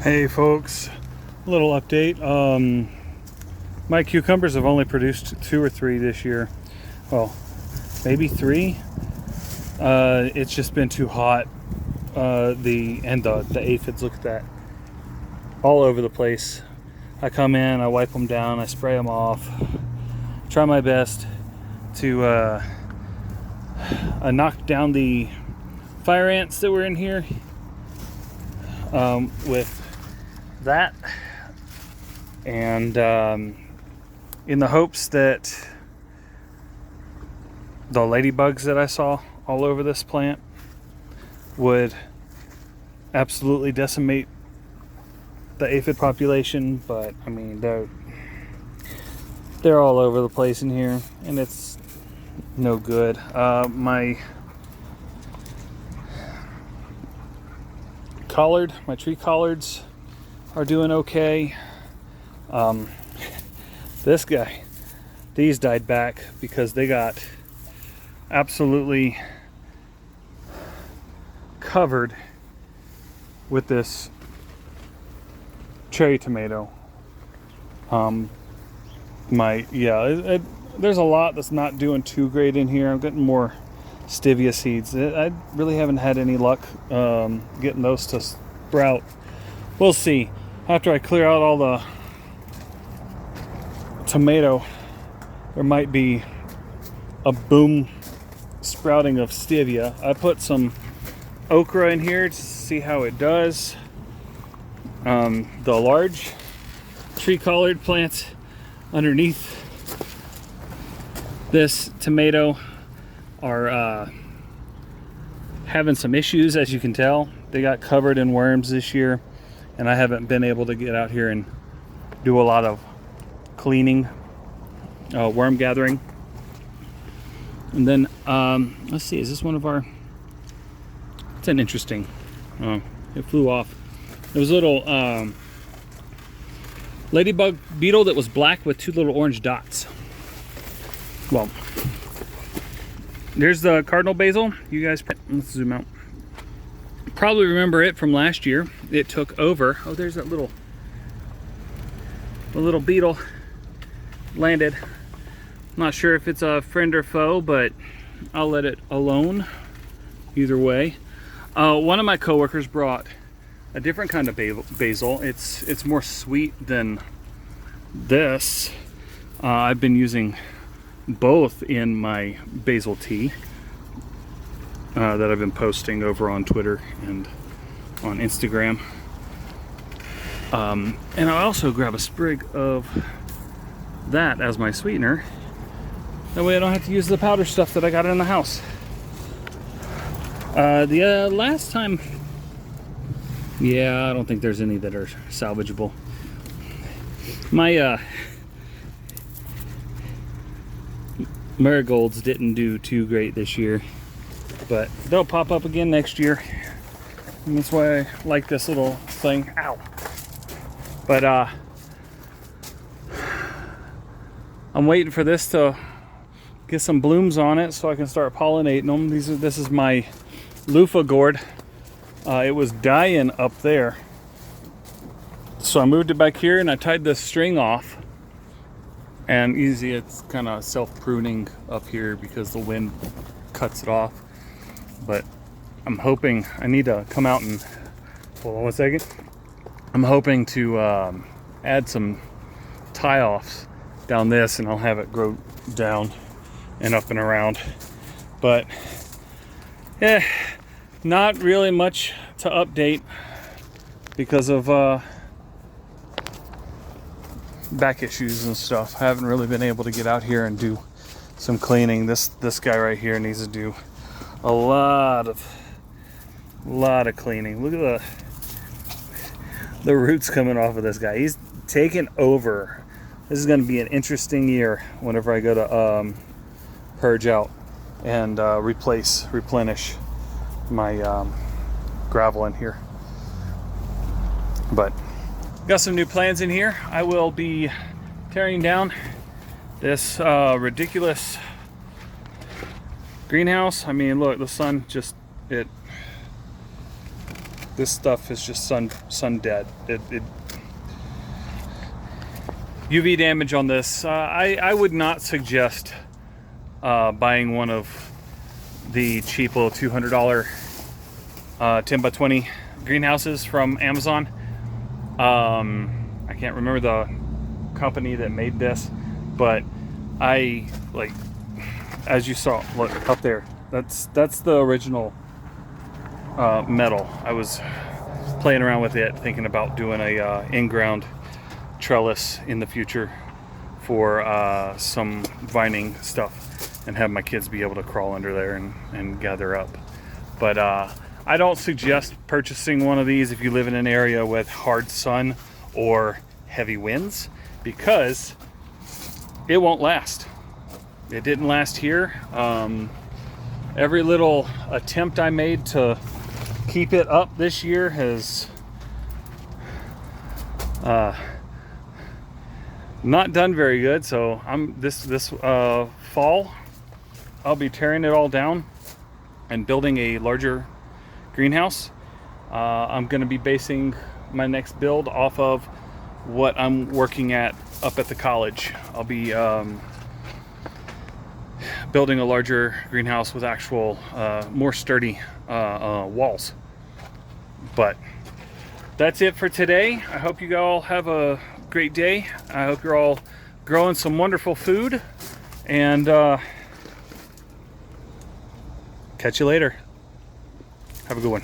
Hey folks, a little update. My cucumbers have only produced 2 or 3 this year. Well, maybe 3. It's just been too hot. The aphids, look at that, all over the place. I come in, I wipe them down, I spray them off. Try my best to knock down the fire ants that were in here with that, and in the hopes that the ladybugs that I saw all over this plant would absolutely decimate the aphid population. But I mean, they're all over the place in here, and it's no good. My tree collards are doing okay. These died back because they got absolutely covered with this cherry tomato. There's a lot that's not doing too great in here. I'm getting more stevia seeds. I really haven't had any luck getting those to sprout. We'll see. After I clear out all the tomato, there might be a boom sprouting of stevia. I put some okra in here to see how it does. The large tree collard plants underneath this tomato are having some issues, as you can tell. They got covered in worms this year, and I haven't been able to get out here and do a lot of cleaning, worm gathering. And then let's see, is this one of our, it's an interesting, it flew off. There was a little ladybug beetle that was black with 2 little orange dots. Well, there's the cardinal basil. You guys, let's zoom out. Probably remember it from last year. It took over. Oh, there's that little beetle landed. Not sure if it's a friend or foe, but I'll let it alone. Either way, one of my coworkers brought a different kind of basil. It's more sweet than this. I've been using both in my basil tea that I've been posting over on Twitter and on Instagram. And I also grab a sprig of that as my sweetener. That way I don't have to use the powder stuff that I got in the house. The last time, yeah, I don't think there's any that are salvageable. My marigolds didn't do too great this year, but they'll pop up again next year, and that's why I like this little thing. Ow! But I'm waiting for this to get some blooms on it so I can start pollinating them. This is my loofah gourd. It was dying up there, so I moved it back here and I tied the string off. And easy, it's kind of self-pruning up here because the wind cuts it off. But I'm hoping, I need to come out and, hold on one second. I'm hoping to add some tie-offs down this, and I'll have it grow down and up and around. But yeah, not really much to update because of back issues and stuff. I haven't really been able to get out here and do some cleaning. This guy right here needs to do a lot of cleaning. Look at the roots coming off of this guy. He's taken over. This is going to be an interesting year whenever I go to purge out and replenish my gravel in here. But got some new plans in here. I will be tearing down this ridiculous greenhouse. I mean, look, the sun just, this This stuff is just sun dead. UV damage on this. I would not suggest buying one of the cheap little $200 10 by 20 greenhouses from Amazon. I can't remember the company that made this, but I like, as you saw, look up there, that's the original metal. I was playing around with it, thinking about doing a in-ground trellis in the future for some vining stuff, and have my kids be able to crawl under there and gather up. But I don't suggest purchasing one of these if you live in an area with hard sun or heavy winds, because it won't last. It didn't last here. Every little attempt I made to keep it up this year has not done very good. So this fall I'll be tearing it all down and building a larger greenhouse. I'm going to be basing my next build off of what I'm working at up at the college. I'll be building a larger greenhouse with actual more sturdy walls. But that's it for today. I hope you all have a great day. I hope you're all growing some wonderful food, and catch you later. Have a good one.